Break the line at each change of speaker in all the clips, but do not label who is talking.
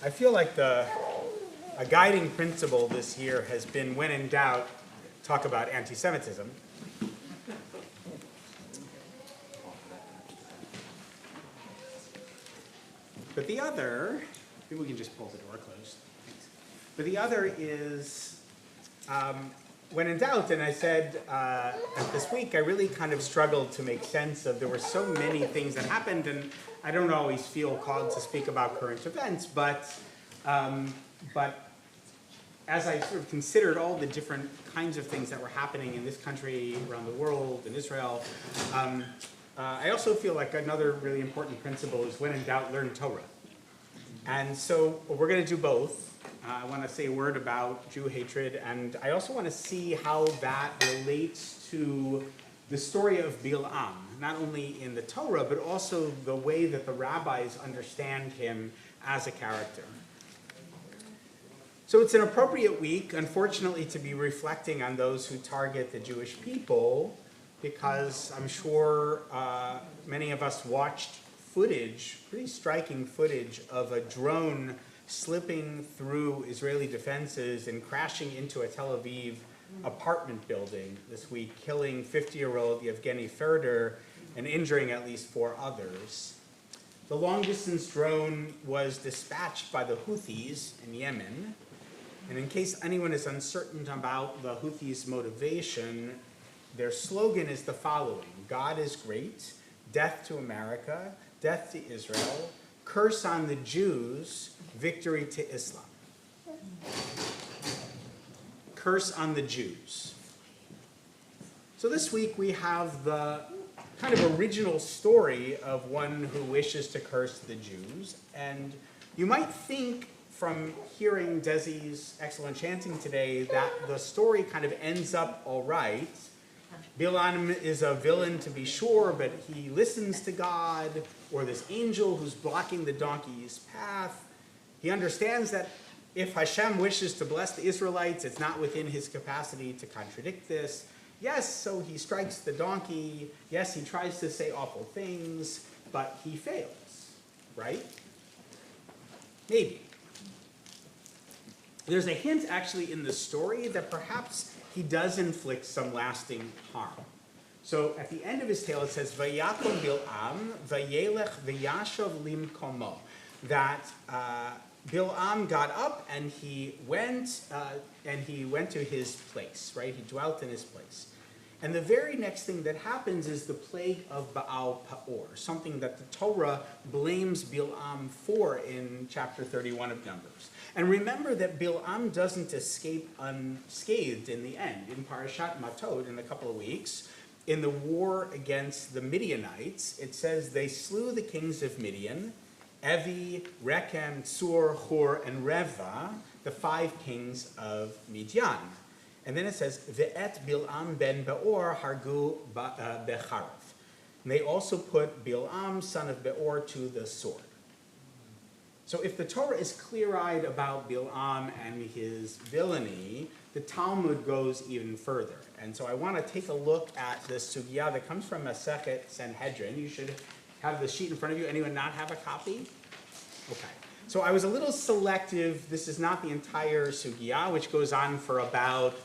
I feel like a guiding principle this year has been, when in doubt, talk about anti-Semitism. But the other, maybe we can just pull the door closed. Thanks. But the other is, when in doubt, and I said this week, I really kind of struggled to make sense of, there were so many things that happened, and I don't always feel called to speak about current events, but as I sort of considered all the different kinds of things that were happening in this country, around the world, in Israel, I also feel like another really important principle is, when in doubt, learn Torah. And so we're going to do both. I want to say a word about Jew hatred, and I also want to see how that relates to the story of Bilaam, not only in the Torah, but also the way that the rabbis understand him as a character. So it's an appropriate week, unfortunately, to be reflecting on those who target the Jewish people, because I'm sure many of us watched footage, pretty striking footage, of a drone slipping through Israeli defenses and crashing into a Tel Aviv apartment building this week, killing 50-year-old Yevgeny Ferder and injuring at least 4 others. The long-distance drone was dispatched by the Houthis in Yemen. And in case anyone is uncertain about the Houthis' motivation, their slogan is the following: God is great, death to America, death to Israel, curse on the Jews, victory to Islam. Curse on the Jews. So this week we have the kind of original story of one who wishes to curse the Jews. And you might think, from hearing Desi's excellent chanting today, that the story kind of ends up all right. Bilaam is a villain, to be sure, but he listens to God, or this angel who's blocking the donkey's path. He understands that if Hashem wishes to bless the Israelites, it's not within his capacity to contradict this. Yes, so he strikes the donkey. Yes, he tries to say awful things, but he fails, right? Maybe. There's a hint, actually, in the story that perhaps he does inflict some lasting harm. So at the end of his tale, it says, "Vayakom Bilaam, vayelech vayashav limkomo," that Bilaam got up and he went to his place, right? He dwelt in his place. And the very next thing that happens is the plague of Baal Peor, something that the Torah blames Bilaam for in chapter 31 of Numbers. And remember that Bilaam doesn't escape unscathed in the end. In Parashat Matot, in a couple of weeks, in the war against the Midianites, it says they slew the kings of Midian, Evi, Rechem, Tsur, Hur, and Reva, the 5 kings of Midian. And then it says, Ve'et Bilaam ben Beor hargu becharov. And they also put Bilaam, son of Beor, to the sword. So if the Torah is clear-eyed about Bilaam and his villainy, the Talmud goes even further. And so I want to take a look at this sugya that comes from Masechet Sanhedrin. You should have the sheet in front of you. Anyone not have a copy? Okay. So I was a little selective. This is not the entire sugya, which goes on for about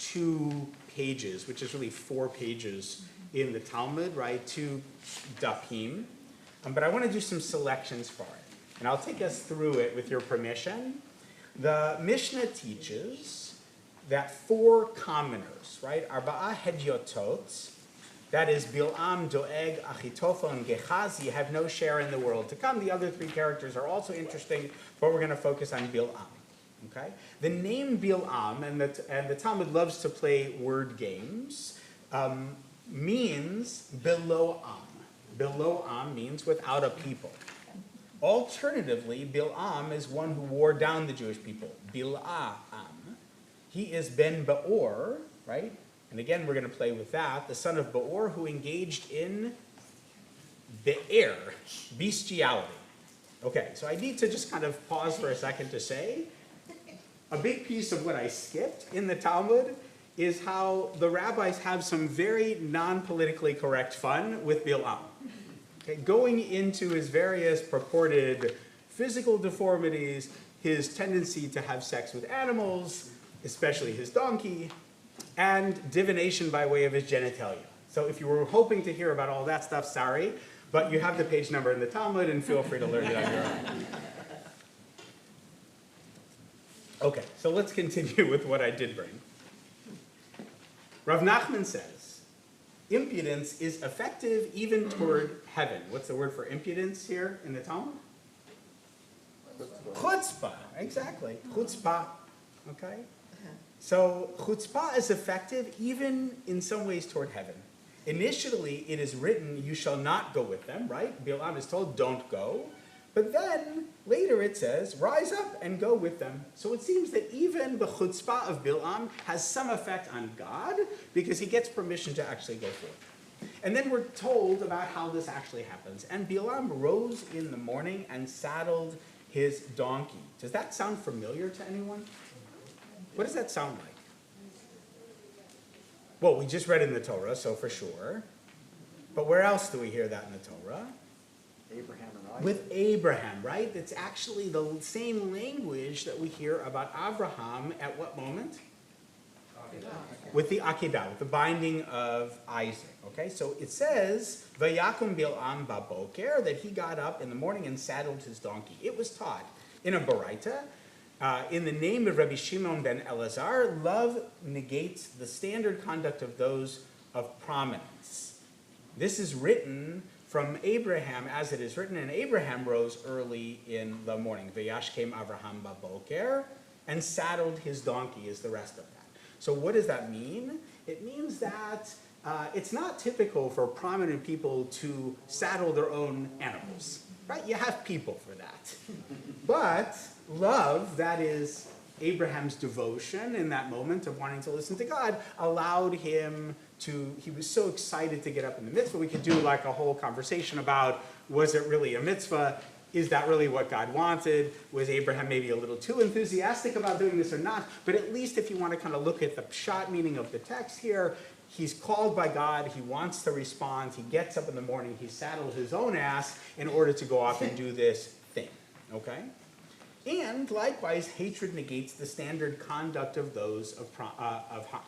2 pages, which is really 4 pages in the Talmud, right? 2 dapim. But I want to do some selections for it. And I'll take us through it with your permission. The Mishnah teaches that 4 commoners, right? Arba'a hedyotot, that is Bilaam, Doeg, Achitophel, and Gehazi, have no share in the world to come. The other 3 characters are also interesting, but we're going to focus on Bilaam. Okay? The name Bilaam, and the Talmud loves to play word games, means below Am. Below Am means without a people. Alternatively, Bilaam is one who wore down the Jewish people. Bilaam. He is ben Beor, right? And again, we're going to play with that. The son of Beor, who engaged in be'er, bestiality. Okay, so I need to just kind of pause for a second to say, a big piece of what I skipped in the Talmud is how the rabbis have some very non-politically correct fun with Bilaam. Okay, going into his various purported physical deformities, his tendency to have sex with animals, especially his donkey, and divination by way of his genitalia. So if you were hoping to hear about all that stuff, sorry, but you have the page number in the Talmud, and feel free to learn it on your own. Okay, so let's continue with what I did bring. Rav Nachman says, impudence is effective even toward heaven. What's the word for impudence here in the Talmud? Chutzpah, exactly. Chutzpah, okay? So chutzpah is effective even in some ways toward heaven. Initially, it is written, you shall not go with them, right? Bilaam is told, don't go. But then, later it says, rise up and go with them. So it seems that even the chutzpah of Bilaam has some effect on God, because he gets permission to actually go forth. And then we're told about how this actually happens. And Bilaam rose in the morning and saddled his donkey. Does that sound familiar to anyone? What does that sound like? Well, we just read in the Torah, so for sure. But where else do we hear that in the Torah?
Abraham and Isaac.
With Abraham, right? It's actually the same language that we hear about Abraham at what moment? With the Akedah, with the binding of Isaac. Okay, so it says, Vayakum Bilaam baboker, that he got up in the morning and saddled his donkey. It was taught in a Baraita, in the name of Rabbi Shimon ben Elazar, love negates the standard conduct of those of prominence. This is written from Abraham, as it is written, and Abraham rose early in the morning. Vayashkem Avraham baboker, and saddled his donkey is the rest of that. So what does that mean? It means that it's not typical for prominent people to saddle their own animals, right? You have people for that. But love, that is Abraham's devotion in that moment of wanting to listen to God, allowed him to, he was so excited to get up in the mitzvah. We could do like a whole conversation about, was it really a mitzvah? Is that really what God wanted? Was Abraham maybe a little too enthusiastic about doing this or not? But at least if you want to kind of look at the pshat meaning of the text here, he's called by God, he wants to respond, he gets up in the morning, he saddles his own ass in order to go off and do this thing, okay? And likewise, hatred negates the standard conduct of those of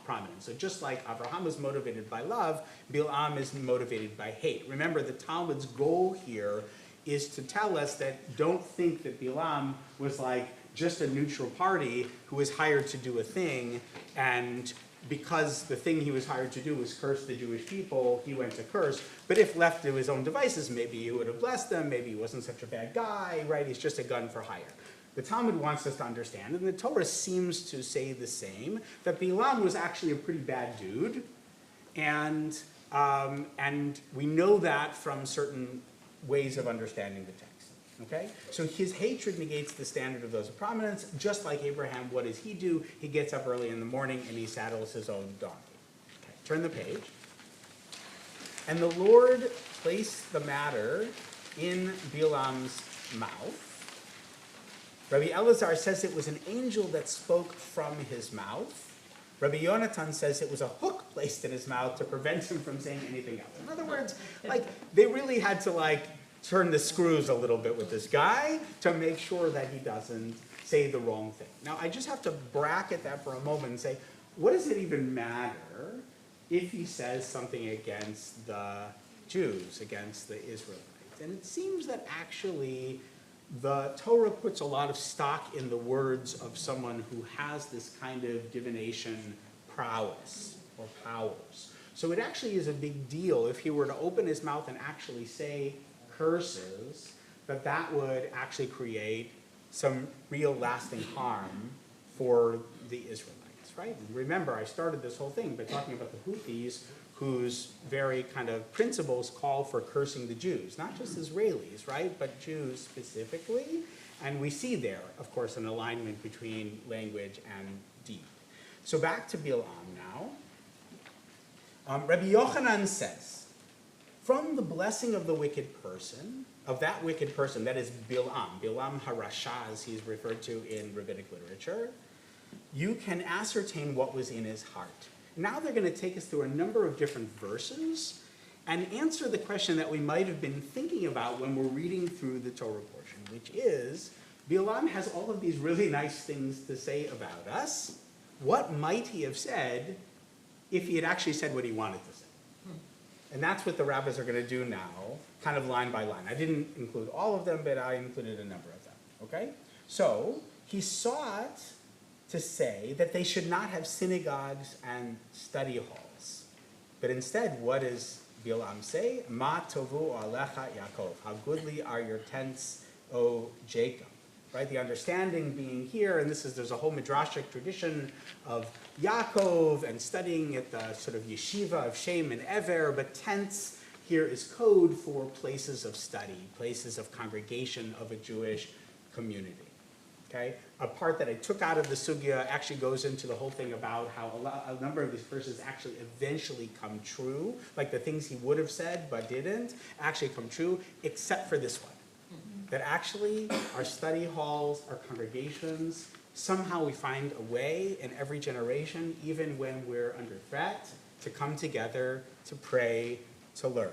prominence. So just like Abraham was motivated by love, Bilaam is motivated by hate. Remember, the Talmud's goal here is to tell us that don't think that Bilaam was like just a neutral party who was hired to do a thing, and because the thing he was hired to do was curse the Jewish people, he went to curse. But if left to his own devices, maybe he would have blessed them, maybe he wasn't such a bad guy, right? He's just a gun for hire. The Talmud wants us to understand, and the Torah seems to say the same, that Bilaam was actually a pretty bad dude, and we know that from certain ways of understanding the text, okay? So his hatred negates the standard of those of prominence. Just like Abraham, what does he do? He gets up early in the morning and he saddles his own donkey. Okay, turn the page. And the Lord placed the matter in Bilaam's mouth. Rabbi Elazar says it was an angel that spoke from his mouth. Rabbi Yonatan says it was a hook placed in his mouth to prevent him from saying anything else. In other words, like, they really had to like turn the screws a little bit with this guy to make sure that he doesn't say the wrong thing. Now, I just have to bracket that for a moment and say, what does it even matter if he says something against the Jews, against the Israelites? And it seems that actually the Torah puts a lot of stock in the words of someone who has this kind of divination prowess or powers. So it actually is a big deal if he were to open his mouth and actually say curses, that would actually create some real lasting harm for the Israelites, right? And remember, I started this whole thing by talking about the Houthis, whose very kind of principles call for cursing the Jews, not just Israelis, right, but Jews specifically. And we see there, of course, an alignment between language and deed. So back to Bilaam now. Rabbi Yochanan says, from the blessing of the wicked person, of that wicked person, that is Bilaam Harasha, as he's referred to in rabbinic literature, you can ascertain what was in his heart. Now they're going to take us through a number of different verses, and answer the question that we might have been thinking about when we're reading through the Torah portion, which is, Bilaam has all of these really nice things to say about us. What might he have said if he had actually said what he wanted to say? And that's what the rabbis are going to do now, kind of line by line. I didn't include all of them, but I included a number of them, okay? So, he sought to say that they should not have synagogues and study halls. But instead, what does Bilaam say? Ma tovu alecha Yaakov. How goodly are your tents, O Jacob. Right? The understanding being here, and there's a whole midrashic tradition of Yaakov and studying at the sort of yeshiva of Shem and Ever, but tents here is code for places of study, places of congregation of a Jewish community. Okay? A part that I took out of the sugya actually goes into the whole thing about how a number of these verses actually eventually come true, like the things he would have said but didn't actually come true, except for this one. That actually our study halls, our congregations, somehow we find a way in every generation, even when we're under threat, to come together, to pray, to learn.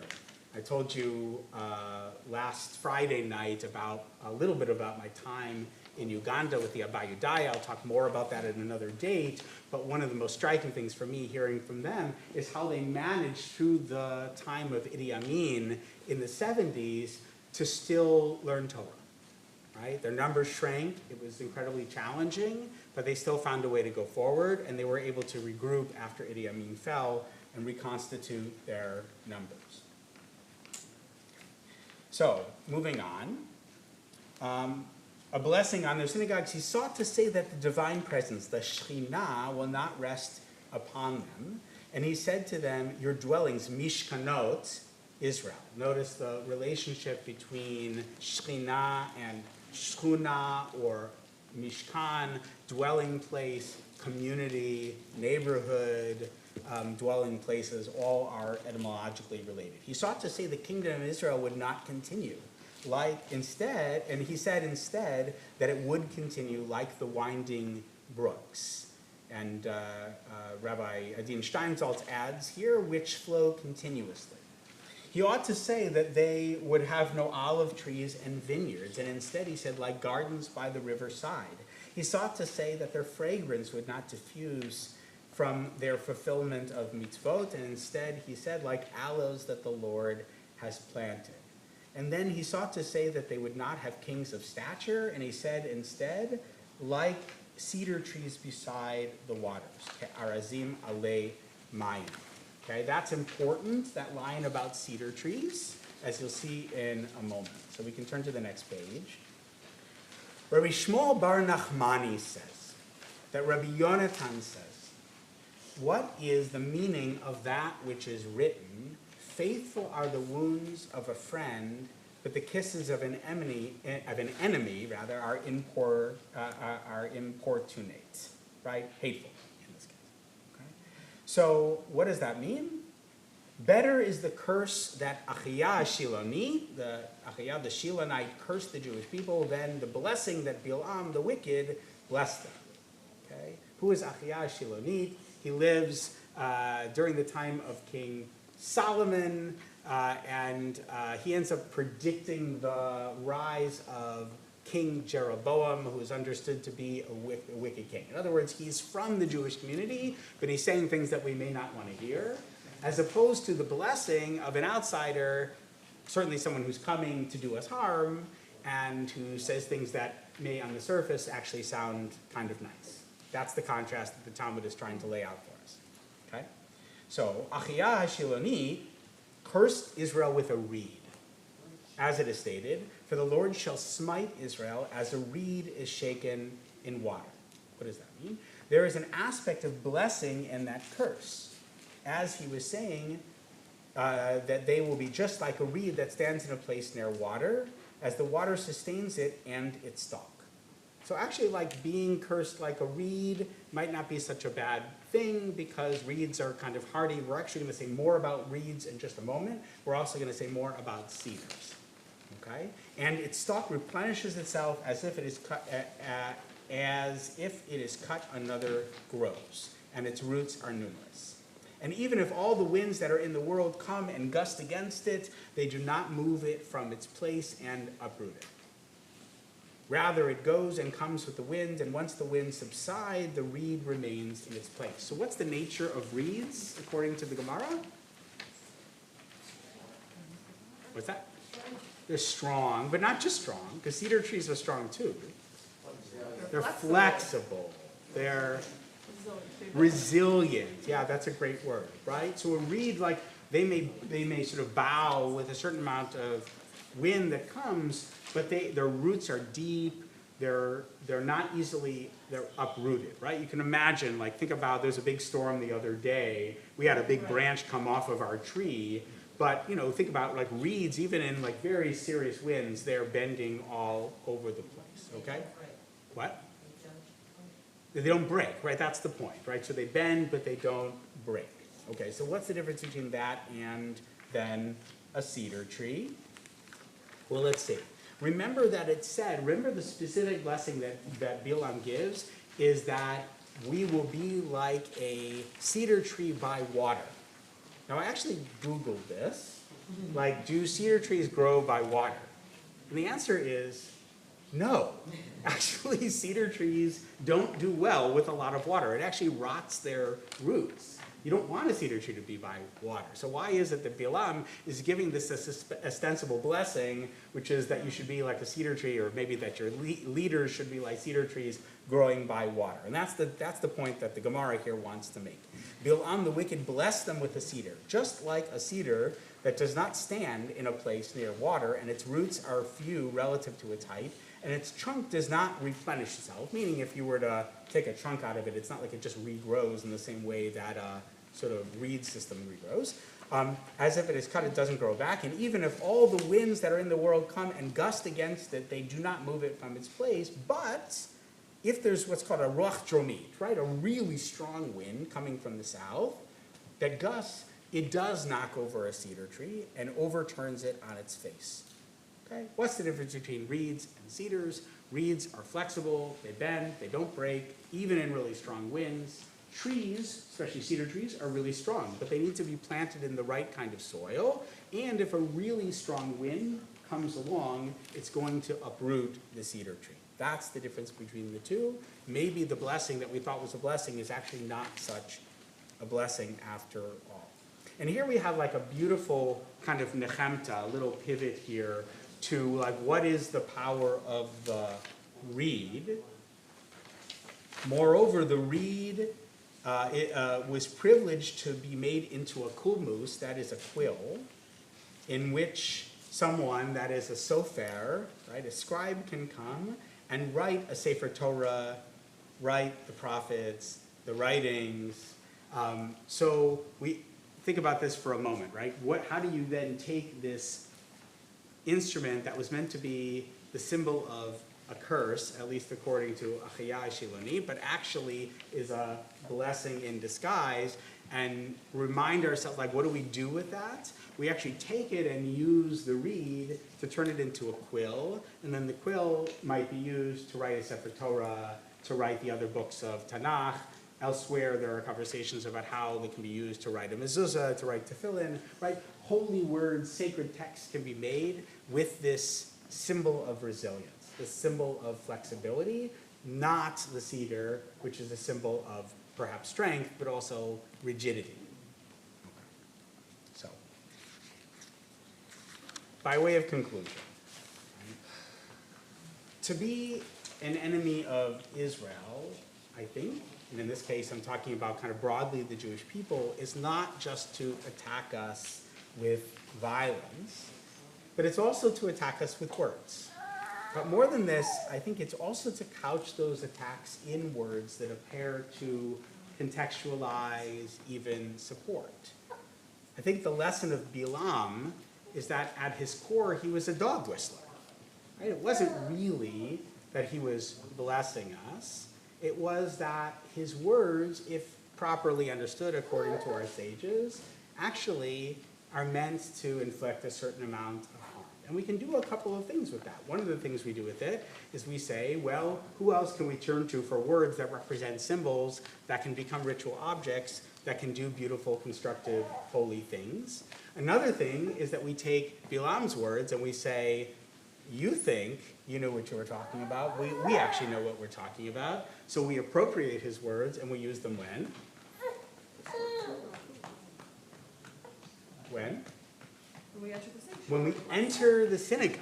I told you last Friday night about a little bit about my time in Uganda with the Abayudai. I'll talk more about that at another date, but one of the most striking things for me hearing from them is how they managed through the time of Idi Amin in the 70s to still learn Torah, right? Their numbers shrank, it was incredibly challenging, but they still found a way to go forward, and they were able to regroup after Idi Amin fell and reconstitute their numbers. So, moving on, a blessing on their synagogues, he sought to say that the divine presence, the Shekhinah, will not rest upon them, and he said to them, your dwellings, Mishkanot, Israel. Notice the relationship between Shekhinah and Shchuna or Mishkan, dwelling place, community, neighborhood, dwelling places, all are etymologically related. He sought to say the kingdom of Israel would not continue. And he said instead that it would continue like the winding brooks. And Rabbi Adin Steinsaltz adds here, which flow continuously. He ought to say that they would have no olive trees and vineyards, and instead he said, like gardens by the riverside. He sought to say that their fragrance would not diffuse from their fulfillment of mitzvot, and instead he said, like aloes that the Lord has planted. And then he sought to say that they would not have kings of stature, and he said instead, like cedar trees beside the waters, arazim alei mayim. Okay, that's important, that line about cedar trees, as you'll see in a moment. So we can turn to the next page. Rabbi Shmuel bar Nachmani says, that Rabbi Yonatan says, what is the meaning of that which is written, faithful are the wounds of a friend, but the kisses of an enemy are importunate, right? Hateful. So what does that mean? Better is the curse that Achiyah Shiloni, the Shilonite, cursed the Jewish people than the blessing that Bilaam, the wicked, blessed them. Okay? Who is Achiyah Shiloni? He lives during the time of King Solomon, and he ends up predicting the rise of King Jeroboam, who is understood to be a wicked king. In other words, he's from the Jewish community, but he's saying things that we may not want to hear, as opposed to the blessing of an outsider, certainly someone who's coming to do us harm, and who says things that may, on the surface, actually sound kind of nice. That's the contrast that the Talmud is trying to lay out for us. Okay? So, Achiyah HaShiloni cursed Israel with a reed. As it is stated, for the Lord shall smite Israel as a reed is shaken in water. What does that mean? There is an aspect of blessing in that curse. As he was saying, that they will be just like a reed that stands in a place near water, as the water sustains it and its stalk. So actually, like being cursed like a reed might not be such a bad thing, because reeds are kind of hardy. We're actually going to say more about reeds in just a moment. We're also going to say more about cedars. Okay? And its stalk replenishes itself as if it is cut, another grows, and its roots are numerous. And even if all the winds that are in the world come and gust against it, they do not move it from its place and uproot it. Rather, it goes and comes with the wind, and once the winds subside, the reed remains in its place. So what's the nature of reeds, according to the Gemara? What's that? They're strong, but not just strong, because cedar trees are strong too. They're flexible. They're resilient. Yeah, that's a great word, right? So a reed, like, they may sort of bow with a certain amount of wind that comes, but their roots are deep. They're not easily, they're uprooted, right? You can imagine, like, think about, there's a big storm the other day. We had a big branch come off of our tree, but, you know, think about, like, reeds, even in, like, very serious winds, they're bending all over the place, okay? What? They don't break, right? That's the point, right? So they bend, but they don't break. Okay, so what's the difference between that and then a cedar tree? Well, let's see. Remember that it said, remember the specific blessing that Bilaam gives is that we will be like a cedar tree by water. Now, I actually Googled this. Like, do cedar trees grow by water? And the answer is no. Actually, cedar trees don't do well with a lot of water. It actually rots their roots. You don't want a cedar tree to be by water. So why is it that Bilaam is giving this ostensible blessing, which is that you should be like a cedar tree, or maybe that your leaders should be like cedar trees growing by water? And that's the point that the Gemara here wants to make. Bilaam the wicked blessed them with a cedar, just like a cedar that does not stand in a place near water, and its roots are few relative to its height, and its trunk does not replenish itself, meaning if you were to take a trunk out of it, it's not like it just regrows in the same way that sort of reed system regrows. As if it is cut, it doesn't grow back. And even if all the winds that are in the world come and gust against it, they do not move it from its place. But if there's what's called a ruach dromit, right, a really strong wind coming from the south that gusts, it does knock over a cedar tree and overturns it on its face. Okay? What's the difference between reeds and cedars? Reeds are flexible, they bend, they don't break, even in really strong winds. Trees, especially cedar trees, are really strong, but they need to be planted in the right kind of soil. And if a really strong wind comes along, it's going to uproot the cedar tree. That's the difference between the two. Maybe the blessing that we thought was a blessing is actually not such a blessing after all. And here we have like a beautiful kind of nechemta, a little pivot here to like what is the power of the reed. Moreover, the reed was privileged to be made into a kulmus, that is a quill, in which someone, that is a sofer, right, a scribe can come and write a Sefer Torah, write the prophets, the writings. So we think about this for a moment, right? How do you then take this instrument that was meant to be the symbol of a curse, at least according to Achiyah Shiloni, but actually is a blessing in disguise, and remind ourselves, like, what do we do with that? We actually take it and use the reed to turn it into a quill, and then the quill might be used to write a Sefer Torah, to write the other books of Tanakh. Elsewhere, there are conversations about how they can be used to write a mezuzah, to write tefillin, right? Holy words, sacred texts can be made with this symbol of resilience, the symbol of flexibility, not the cedar, which is a symbol of perhaps strength, but also rigidity. So, by way of conclusion, to be an enemy of Israel, I think, and in this case I'm talking about kind of broadly the Jewish people, is not just to attack us with violence, but it's also to attack us with words. But more than this, I think it's also to couch those attacks in words that appear to contextualize, even support. I think the lesson of Bilaam is that at his core, he was a dog whistler. Right? It wasn't really that he was blessing us. It was that his words, if properly understood according to our sages, actually are meant to inflict a certain amount of harm. And we can do a couple of things with that. One of the things we do with it is we say, well, who else can we turn to for words that represent symbols that can become ritual objects that can do beautiful, constructive, holy things. Another thing is that we take Bilaam's words and we say, you think you know what you were talking about. We actually know what we're talking about. So we appropriate his words and we use them when? When? When we enter the synagogue,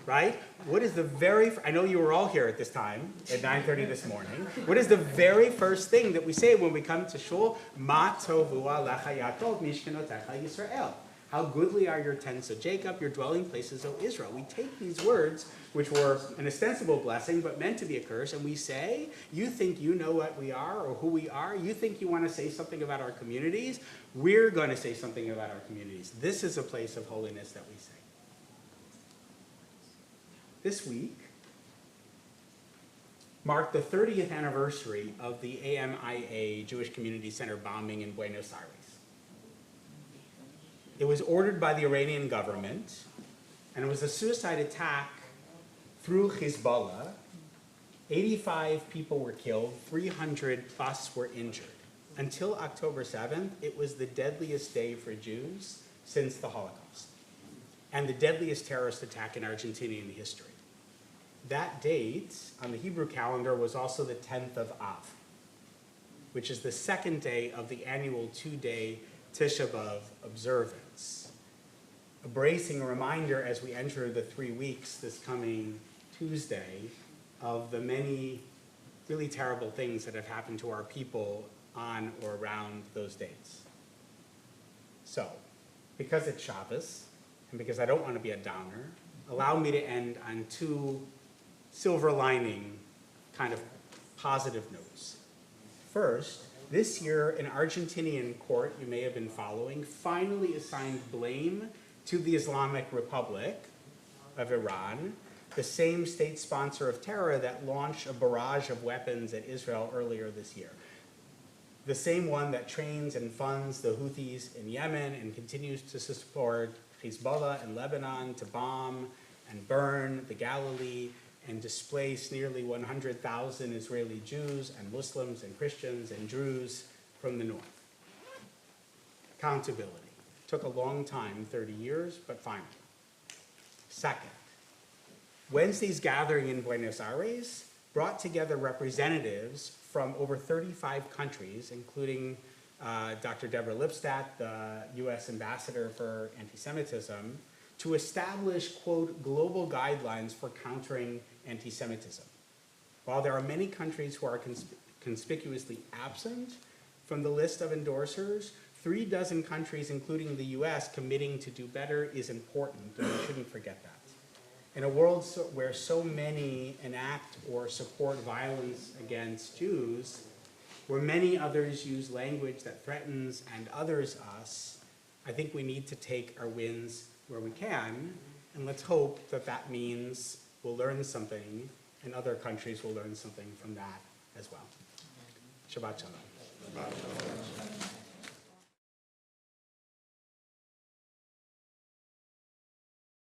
right? What is the very, I know you were all here at this time, at 9:30 this morning. What is the very first thing that we say when we come to shul? Ma tovu alecha Yaakov mishkenotecha Yisrael. How goodly are your tents, O Jacob, your dwelling places, O Israel. We take these words, which were an ostensible blessing, but meant to be a curse, and we say, you think you know what we are or who we are? You think you want to say something about our communities? We're going to say something about our communities. This is a place of holiness that we say. This week marked the 30th anniversary of the AMIA Jewish Community Center bombing in Buenos Aires. It was ordered by the Iranian government, and it was a suicide attack through Hezbollah. 85 people were killed, 300 plus were injured. Until October 7th, it was the deadliest day for Jews since the Holocaust, and the deadliest terrorist attack in Argentinian history. That date on the Hebrew calendar was also the 10th of Av, which is the second day of the annual two-day Tisha B'Av observance. A bracing reminder as we enter the 3 weeks this coming Tuesday of the many really terrible things that have happened to our people on or around those dates. So, because it's Shabbos, and because I don't want to be a downer, allow me to end on two silver lining kind of positive notes. First, this year, an Argentinian court, you may have been following, finally assigned blame to the Islamic Republic of Iran, the same state sponsor of terror that launched a barrage of weapons at Israel earlier this year. The same one that trains and funds the Houthis in Yemen and continues to support Hezbollah in Lebanon to bomb and burn the Galilee and displace nearly 100,000 Israeli Jews and Muslims and Christians and Druze from the north. Accountability. Took a long time, 30 years, but finally. Second, Wednesday's gathering in Buenos Aires brought together representatives from over 35 countries, including Dr. Deborah Lipstadt, the US Ambassador for Anti-Semitism, to establish, quote, global guidelines for countering anti-Semitism. While there are many countries who are conspicuously absent from the list of endorsers, 36 countries, including the US, committing to do better is important, and we shouldn't forget that. In a world where so many enact or support violence against Jews, where many others use language that threatens and others us, I think we need to take our wins where we can, and let's hope that that means we'll learn something, and other countries will learn something from that as well. Shabbat shalom.